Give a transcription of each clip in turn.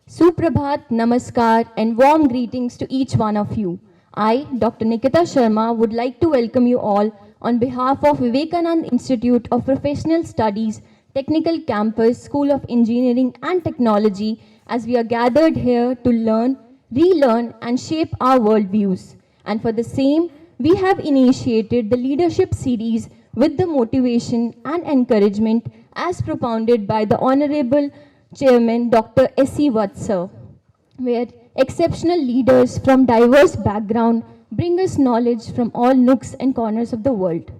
Suprabhat, Namaskar, and warm greetings to each one of you. I, Dr. Nikita Sharma, would like to welcome you all on behalf of Vivekanand Institute of Professional Studies, Technical Campus, School of Engineering and Technology, as we are gathered here to learn, relearn, and shape our worldviews. And for the same, we have initiated the leadership series with the motivation and encouragement as propounded by the Honorable Chairman Dr. S.E. Vatsa, where exceptional leaders from diverse backgrounds bring us knowledge from all nooks and corners of the world.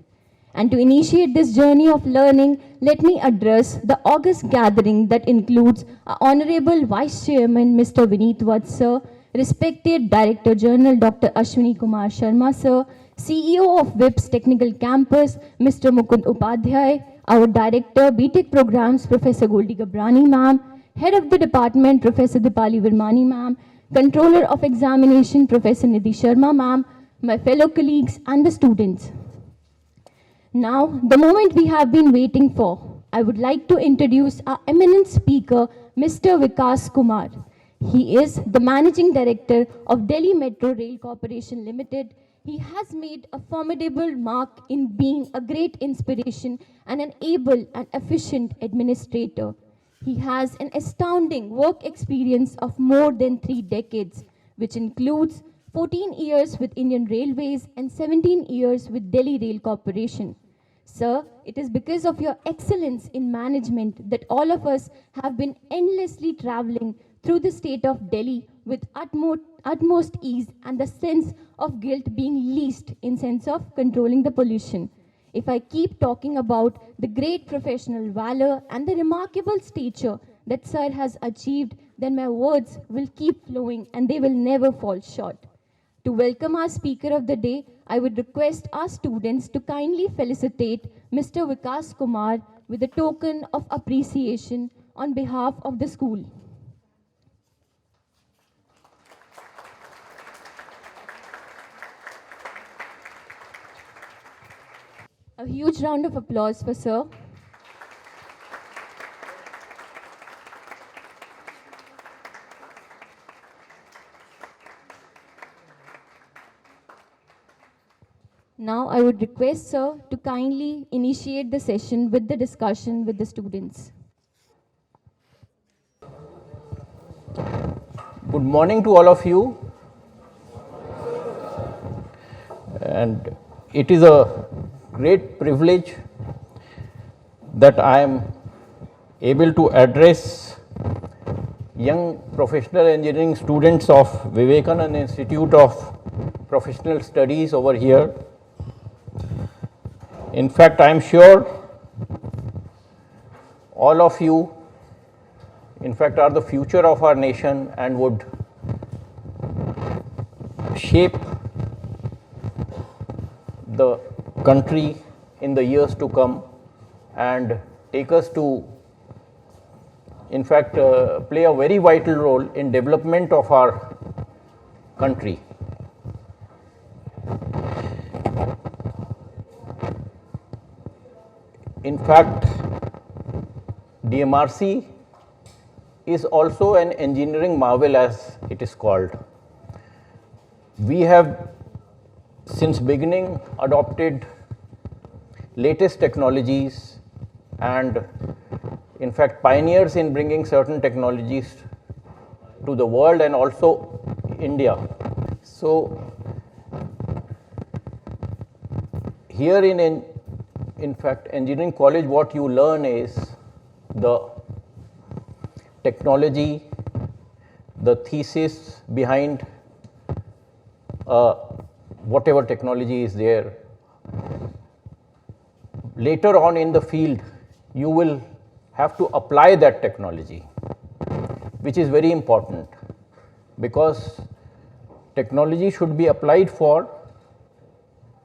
And to initiate this journey of learning, let me address the august gathering that includes our Honorable Vice Chairman Mr. Vineet Vatsa, respected Director General Dr. Ashwini Kumar Sharma sir, CEO of WIPS Technical Campus Mr. Mukund Upadhyay, our Director BTech Programs Professor Goldie Gabrani ma'am, Head of the Department Professor Dipali Virmani ma'am, Controller of Examination Professor Nidhi Sharma ma'am, my fellow colleagues and the students. Now, the moment we have been waiting for, I would like to introduce our eminent speaker, Mr. Vikas Kumar. He is the Managing Director of Delhi Metro Rail Corporation Limited. He has made a formidable mark in being a great inspiration and an able and efficient administrator. He has an astounding work experience of more than 3 decades, which includes 14 years with Indian Railways and 17 years with Delhi Rail Corporation. Sir, it is because of your excellence in management that all of us have been endlessly traveling through the state of Delhi with utmost ease and the sense of guilt being least in sense of controlling the pollution. If I keep talking about the great professional valor and the remarkable stature that Sir has achieved, then my words will keep flowing and they will never fall short. To welcome our speaker of the day, I would request our students to kindly felicitate Mr. Vikas Kumar with a token of appreciation on behalf of the school. A huge round of applause for Sir. Now I would request Sir to kindly initiate the session with the discussion with the students. Good morning to all of you. And it is a great privilege that I am able to address young professional engineering students of Vivekanand Institute of Professional Studies over here. In fact, I am sure all of you, in fact, are the future of our nation and would shape the country in the years to come and take us to, in fact, play a very vital role in development of our country. In fact, DMRC is also an engineering marvel, as it is called. We have since beginning adopted latest technologies and in fact pioneers in bringing certain technologies to the world and also India. So here in fact engineering college, what you learn is the technology, the thesis behind whatever technology is there. Later on in the field, you will have to apply that technology, which is very important because technology should be applied for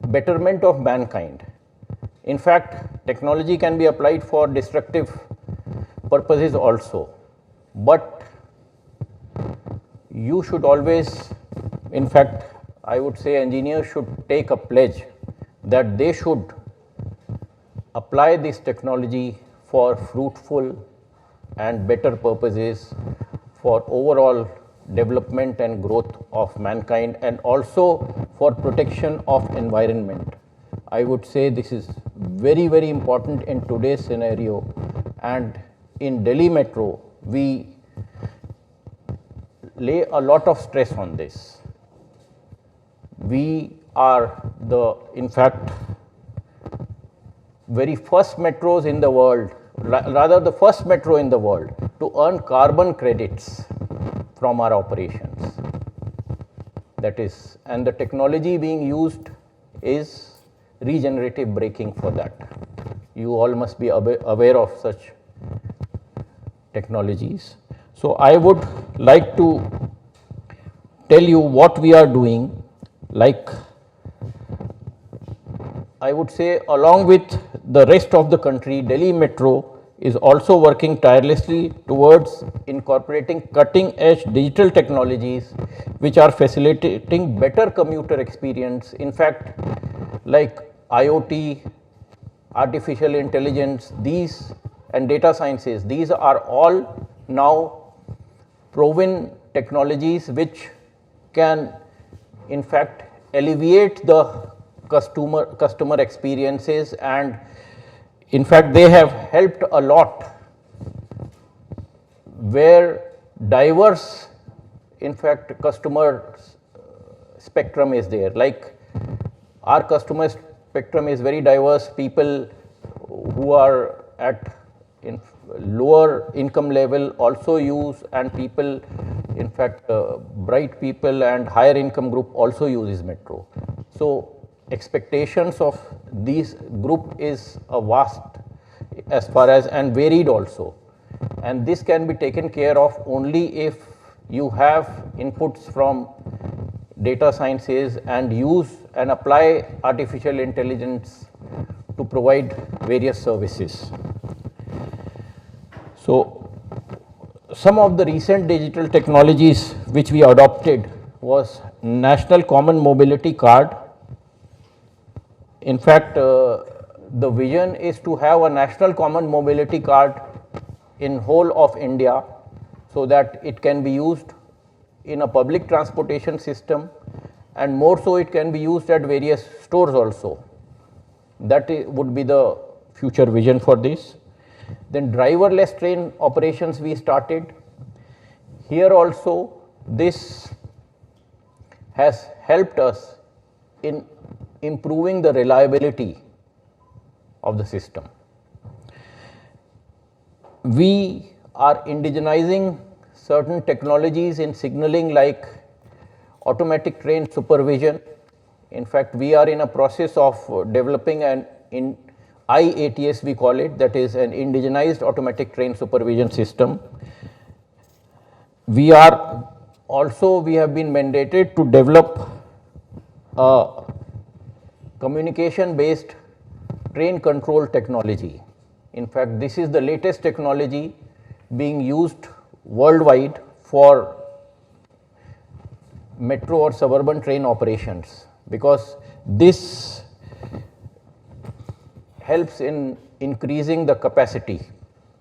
betterment of mankind. In fact, technology can be applied for destructive purposes also, but you should always, in fact, I would say engineers should take a pledge that they should apply this technology for fruitful and better purposes for overall development and growth of mankind, and also for protection of environment. I would say this is very, very important in today's scenario, and in Delhi Metro, we lay a lot of stress on this. We are in fact, very first metros in the world, rather the first metro in the world to earn carbon credits from our operations. That is, and the technology being used is regenerative braking for that. You all must be aware of such technologies. So I would like to tell you what we are doing. Like, I would say, along with the rest of the country, Delhi Metro is also working tirelessly towards incorporating cutting edge digital technologies which are facilitating better commuter experience. In fact, like IoT, artificial intelligence, these and data sciences, these are all now proven technologies which can in fact alleviate the customer experiences, and in fact they have helped a lot where diverse in fact customer spectrum is there. Like, our customer spectrum is very diverse. People who are at lower income level also use, and people in fact bright people and higher income group also uses metro. So expectations of these group is a vast as far as, and varied also, and this can be taken care of only if you have inputs from data sciences and use and apply artificial intelligence to provide various services. So some of the recent digital technologies which we adopted was National Common Mobility Card. In fact, the vision is to have a national common mobility card in whole of India, so that it can be used in a public transportation system, and more so it can be used at various stores also. That would be the future vision for this. Then driverless train operations we started. Here also this has helped us in improving the reliability of the system. We are indigenizing certain technologies in signaling, like automatic train supervision. In fact, we are in a process of developing an IATS we call it, that is an indigenized automatic train supervision system. We have been mandated to develop a communication based train control technology. In fact, this is the latest technology being used worldwide for metro or suburban train operations, because this helps in increasing the capacity,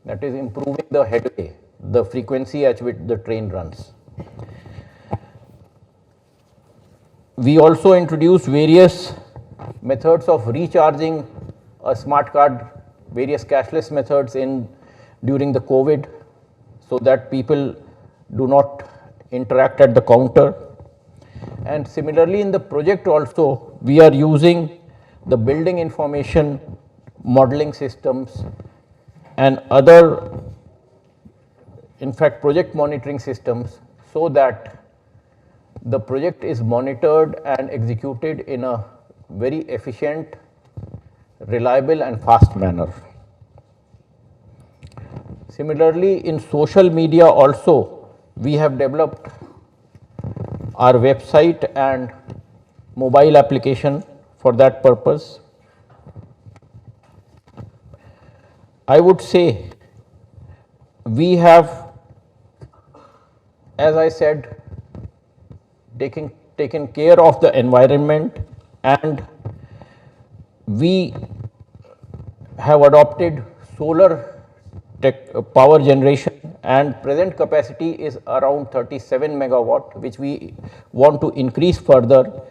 that is improving the headway, the frequency at which the train runs. We also introduced various methods of recharging a smart card, various cashless methods during the COVID, so that people do not interact at the counter. And similarly, in the project also, we are using the building information modeling systems and other, in fact, project monitoring systems, so that the project is monitored and executed in a very efficient, reliable and fast manner. Similarly, in social media also, we have developed our website and mobile application for that purpose. I would say we have, as I said, taken care of the environment, and we have adopted solar power generation and present capacity is around 37 megawatt, which we want to increase further.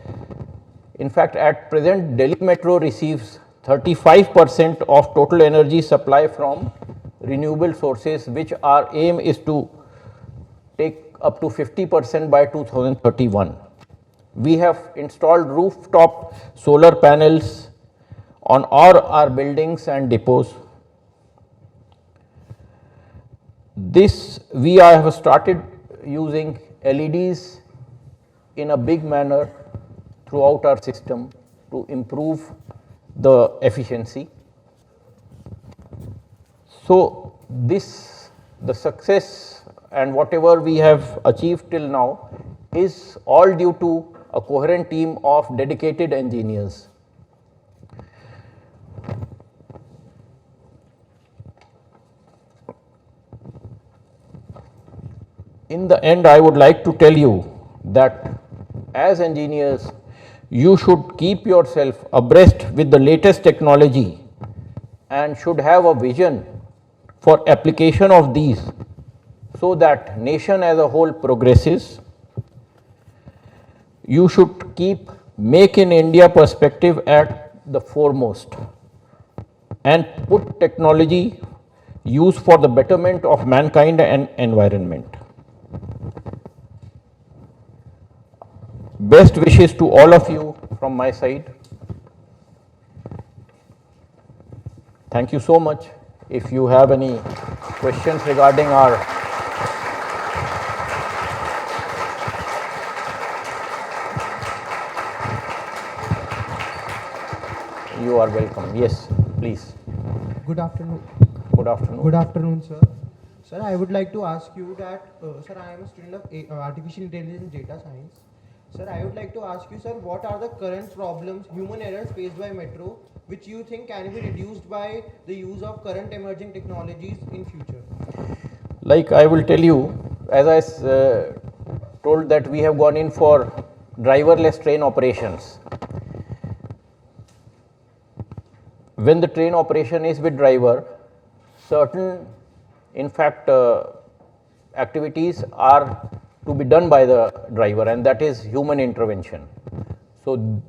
In fact, at present Delhi Metro receives 35% of total energy supply from renewable sources, which our aim is to take up to 50% by 2031. We have installed rooftop solar panels on all our buildings and depots. This we have started using LEDs in a big manner throughout our system to improve the efficiency. So this, the success and whatever we have achieved till now is all due to a coherent team of dedicated engineers. In the end, I would like to tell you that as engineers, you should keep yourself abreast with the latest technology and should have a vision for application of these so that nation as a whole progresses. You should keep Make in India perspective at the foremost and put technology use for the betterment of mankind and environment. Best wishes to all of you from my side. Thank you so much. If you have any questions regarding our you are welcome. Yes, please. Good afternoon. Good afternoon. Good afternoon, sir. Sir, I would like to ask you that, sir, I am a student of Artificial Intelligence and Data Science. Sir, I would like to ask you, sir, what are the current problems, human errors faced by Metro, which you think can be reduced by the use of current emerging technologies in future? Like I will tell you, as I told that we have gone in for driverless train operations. When the train operation is with driver, certain in fact activities are to be done by the driver, and that is human intervention. So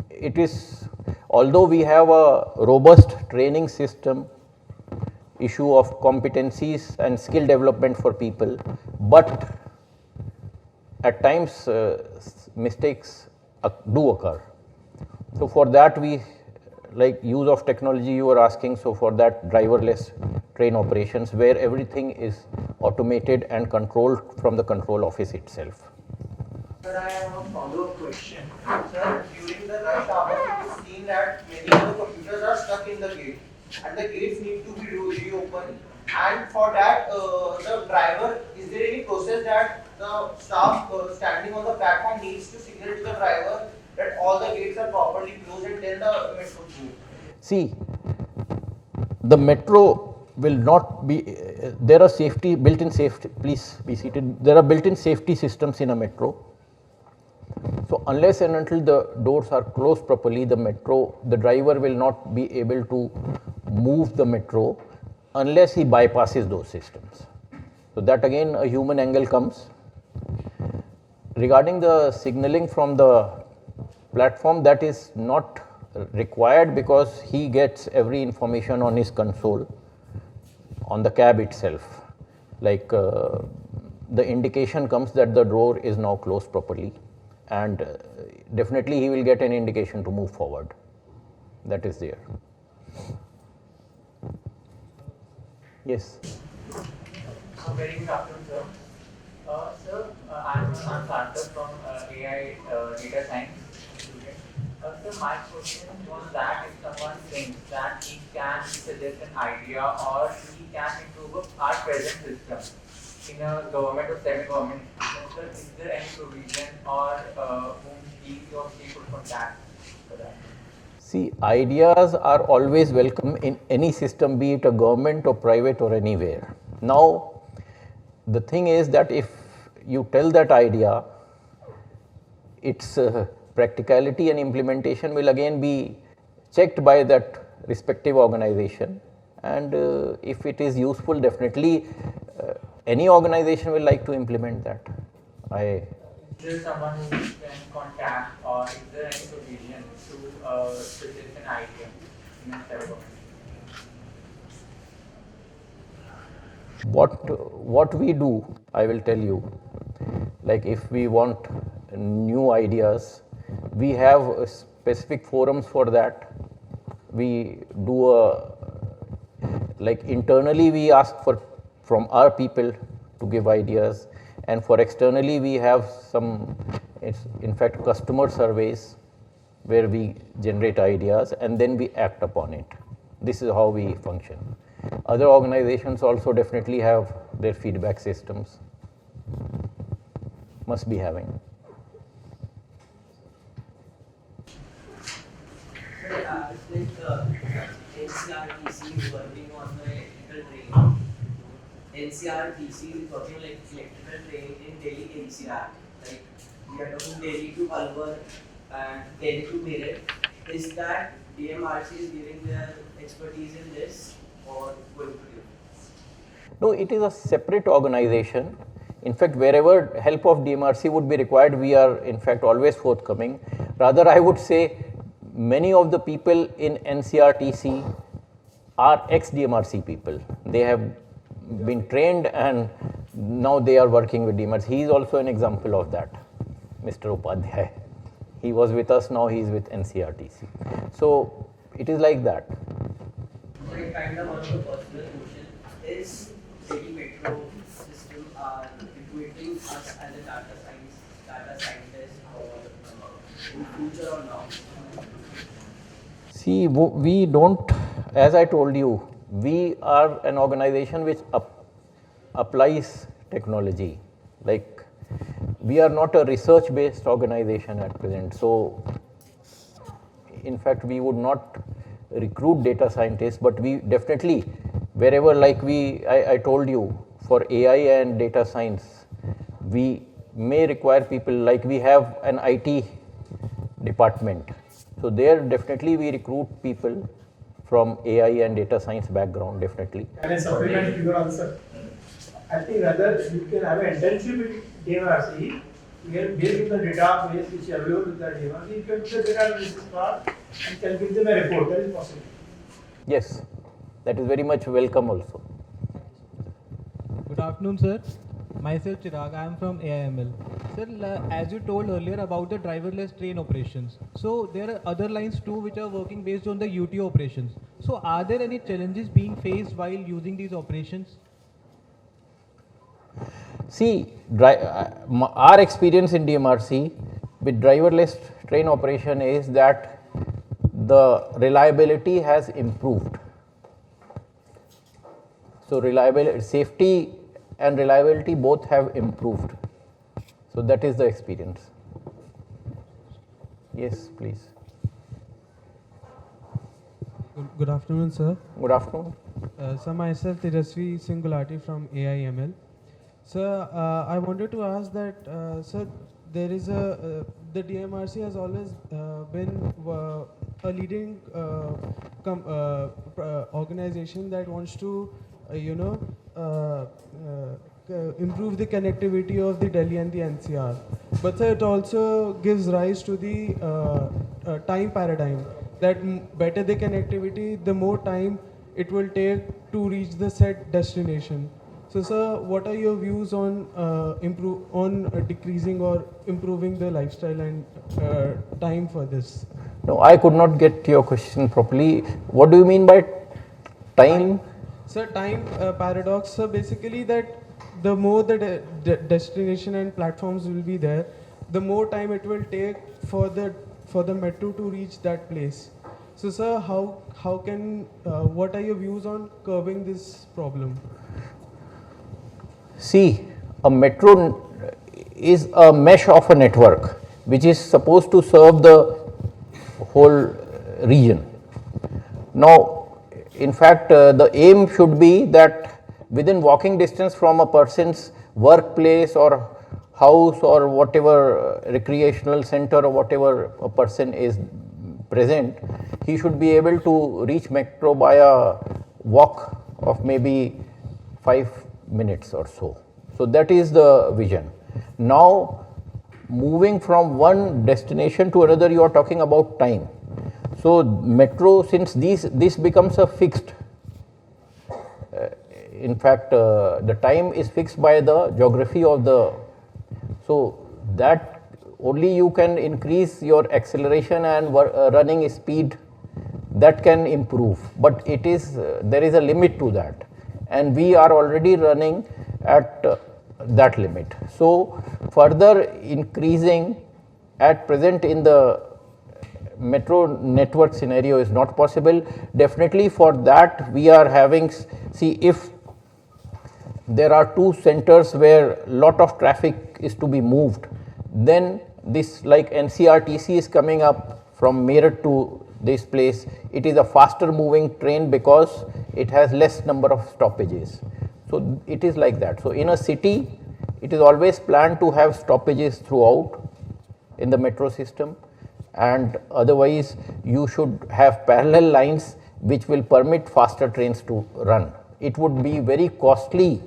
it is, although we have a robust training system, issue of competencies and skill development for people, but at times mistakes do occur. So for that we, like use of technology you were asking, so for that driverless train operations where everything is automated and controlled from the control office itself. Sir, I have a follow-up question. Sir, during the rush hour, it is seen that many of the computers are stuck in the gate and the gates need to be reopened. And for that, the driver, is there any process that the staff standing on the platform needs to signal to the driver that all the gates are properly closed and then the metro move? See, the metro will not be, there are safety, built-in safety, please be seated, there are built-in safety systems in a metro. So unless and until the doors are closed properly, the driver will not be able to move the metro unless he bypasses those systems. So that again a human angle comes. Regarding the signaling from the platform, that is not required because he gets every information on his console, on the cab itself, like the indication comes that the door is now closed properly, and definitely he will get an indication to move forward. That is there. Yes. Very good afternoon, sir. Sir, I'm Sarthak from AI Data Science student. So my question was that if someone thinks that he can suggest an idea or he can improve our present system in a government or semi-government system, sir, is there any provision or whom he or she could contact for that? See, ideas are always welcome in any system, be it a government or private or anywhere. Now, the thing is that if you tell that idea, its practicality and implementation will again be checked by that respective organization, and if it is useful, definitely any organization will like to implement that. Is there someone who can contact, or is there any solution to suggest an idea in a set of What we do, I will tell you. Like if we want new ideas, we have specific forums for that. We do like internally we ask for from our people to give ideas, and for externally we have some, in fact, customer surveys where we generate ideas and then we act upon it. This is how we function. Other organizations also definitely have their feedback systems, must be having. It's like NCRTC is working on the electrical train. NCRTC is working on electrical train in Delhi NCR. Like we are talking Delhi to Alwar and Delhi to Meerut. Is that DMRC is giving their expertise in this or going to give? No, it is a separate organization. In fact, wherever help of DMRC would be required, we are in fact always forthcoming. Rather, I would say many of the people in NCRTC are ex-DMRC people. They have been trained and now they are working with DMRC. He is also an example of that, Mr. Upadhyay. He was with us, now he is with NCRTC. So it is like that. Like kind of one of the personal question is Delhi Metro system are equating us as a data scientist or in future or now? See, we don't, as I told you, we are an organization which applies technology. Like, we are not a research-based organization at present. So, in fact, we would not recruit data scientists, but we definitely, wherever, like I told you, for AI and data science, we may require people, like we have an IT department. So there definitely we recruit people from AI and data science background, definitely. Can I supplement to your answer? I think rather you can have an internship with DMRC, where based on the database which is available with the DMRC, you can do the data analysis part and can give them a report. That is possible. Yes, that is very much welcome also. Good afternoon, sir. Myself Chirag, I am from AIML. Sir, as you told earlier about the driverless train operations, so there are other lines too which are working based on the UTO operations. So are there any challenges being faced while using these operations? See, our experience in DMRC with driverless train operation is that the reliability has improved. So reliability, safety and reliability both have improved. So that is the experience. Yes, please. Good afternoon, sir. Good afternoon. Sir, myself Tejasvi Singulati from AIML. Sir, I wanted to ask that, sir, there is the DMRC has always been a leading organization that wants to, improve the connectivity of the Delhi and the NCR. But sir, it also gives rise to the time paradigm that better the connectivity, the more time it will take to reach the set destination. So sir, what are your views on decreasing or improving the lifestyle and time for this? No, I could not get your question properly. What do you mean by time? Sir, time paradox. So basically that the more the destination and platforms will be there, the more time it will take for the metro to reach that place. So sir, how can what are your views on curbing this problem? See, a metro is a mesh of a network which is supposed to serve the whole region. Now, in fact, the aim should be that within walking distance from a person's workplace or house or whatever recreational center or whatever a person is present, he should be able to reach metro by a walk of maybe 5 minutes or so. So that is the vision. Now, moving from one destination to another, you are talking about time. So metro, since this becomes a fixed, in fact, the time is fixed by the geography of the, so that only you can increase your acceleration and running speed, that can improve, but it is there is a limit to that, and we are already running at that limit. So further increasing at present in the metro network scenario is not possible. Definitely for that we are having, see, if there are two centers where lot of traffic is to be moved, then this, like NCRTC is coming up from Meerut to this place, it is a faster moving train because it has less number of stoppages. So it is like that. So in a city, it is always planned to have stoppages throughout in the metro system, and otherwise you should have parallel lines which will permit faster trains to run. It would be very costly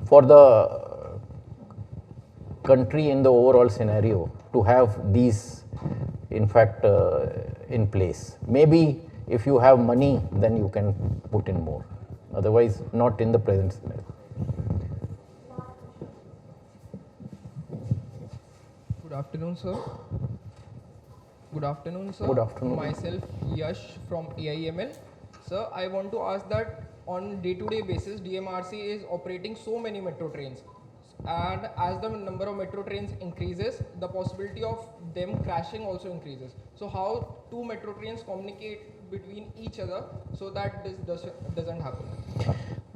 for the country in the overall scenario to have these, in fact, in place. Maybe if you have money, then you can put in more, otherwise not in the present scenario. Good afternoon, sir. Good afternoon, sir. Good afternoon. Myself, Yash from AIML. Sir, I want to ask that on day-to-day basis, DMRC is operating so many metro trains. And as the number of metro trains increases, the possibility of them crashing also increases. So how two metro trains communicate between each other so that this doesn't happen?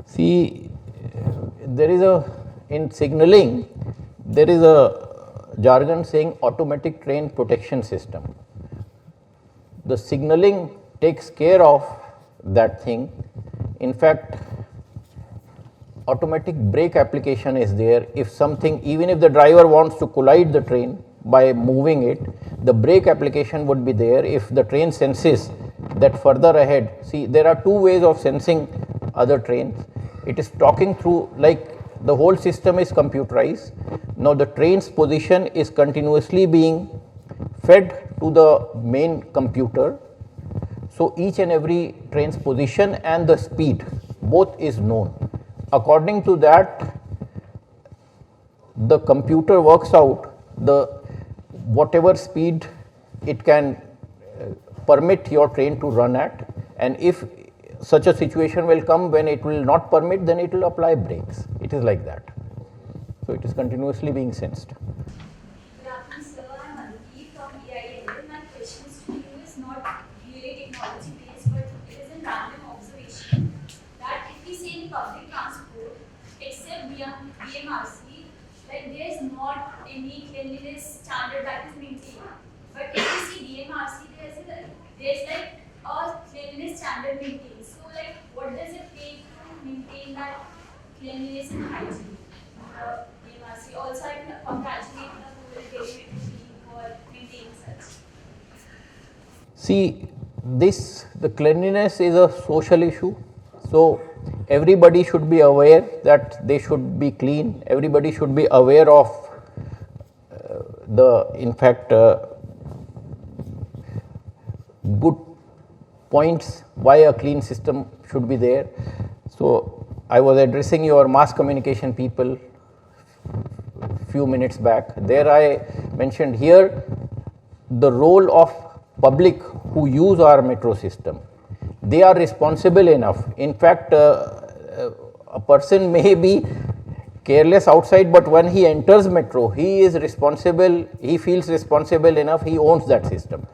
See, there is in signaling, there is a jargon saying automatic train protection system. The signaling takes care of that thing. In fact, automatic brake application is there. If something, even if the driver wants to collide the train by moving it, the brake application would be there. If the train senses that further ahead, see, there are two ways of sensing other trains. It is talking through, like the whole system is computerized. Now the train's position is continuously being fed to the main computer. So each and every train's position and the speed, both is known. According to that, the computer works out the whatever speed it can permit your train to run at, and if such a situation will come when it will not permit, then it will apply brakes. It is like that. So it is continuously being sensed. Good afternoon, sir. I'm Aditi from AIML. My question to you is not really technology based, but it is a random observation that if we say in public transport, except DMRC, like there is not any cleanliness standard that is maintained. But if we see DMRC, there's like a cleanliness standard maintained. So like, what does it take to maintain that cleanliness and hygiene? DMRC. Also, I can congratulate the whole team for maintaining such. See, the cleanliness is a social issue. So everybody should be aware that they should be clean. Everybody should be aware of in fact, good points why a clean system should be there. So I was addressing your mass communication people few minutes back. There I mentioned here the role of public who use our metro system. They are responsible enough. In fact, a person may be careless outside, but when he enters metro, he is responsible, he feels responsible enough, he owns that system.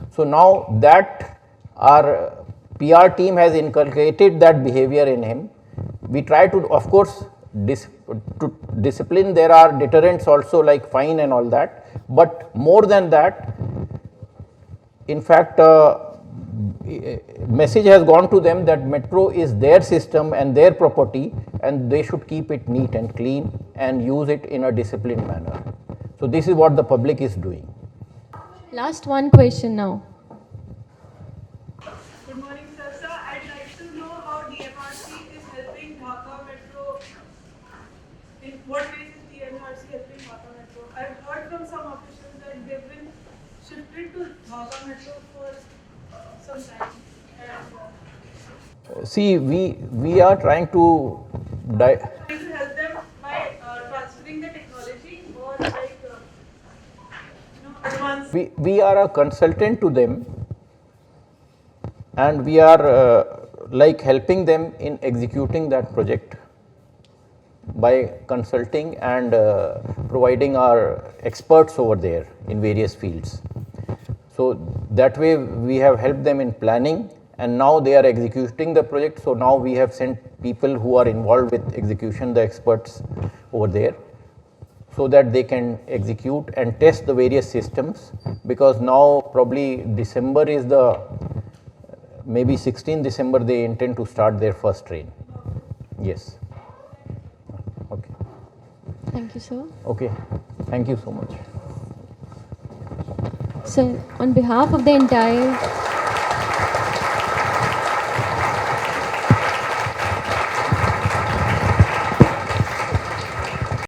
So now that our PR team has inculcated that behavior in him, we try to, of course, discipline. There are deterrents also, like fine and all that, but more than that, in fact, message has gone to them that metro is their system and their property, and they should keep it neat and clean and use it in a disciplined manner. So this is what the public is doing. Last one question now. Good morning, sir. Sir, I'd like to know how DMRC is helping Dhaka Metro shifted to Bhava Metro for some time. And, See, we are trying to trying to help them by transferring the technology or like advance. we are a consultant to them, and we are like helping them in executing that project by consulting and providing our experts over there in various fields. So that way we have helped them in planning, and now they are executing the project. So now we have sent people who are involved with execution, the experts over there, so that they can execute and test the various systems, because now probably December is the, maybe 16 December they intend to start their first train. Yes. Okay. Thank you, sir. Okay. Thank you so much. Sir, on behalf of the entire